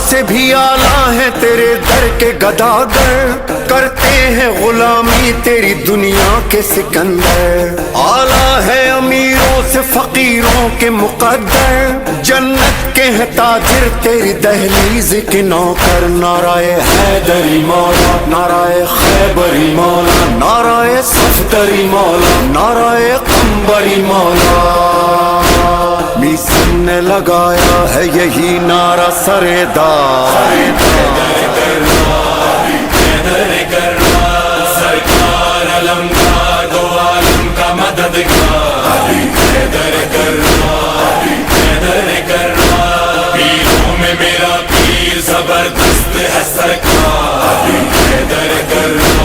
سے بھی اعلیٰ ہے تیرے در کے گداگر، کرتے ہیں غلامی تیری دنیا کے سکندر، اعلیٰ ہے امیروں سے فقیروں کے مقدر، جنت کے ہیں تاجر تیری دہلیز کے نوکر، نعرہ حیدری مولا، نعرہ خیبری مولا، نعرہ صفدری مولا، نعرہ قمبری مولا، میسن نے لگایا ہے یہی نعرہ سردار، سرکار علمدار دو عالم کا مددگار، حیدر کرار، حیدر کرار، پیروں میں میرا پیر زبردست ہے سرکار، حیدر کرار۔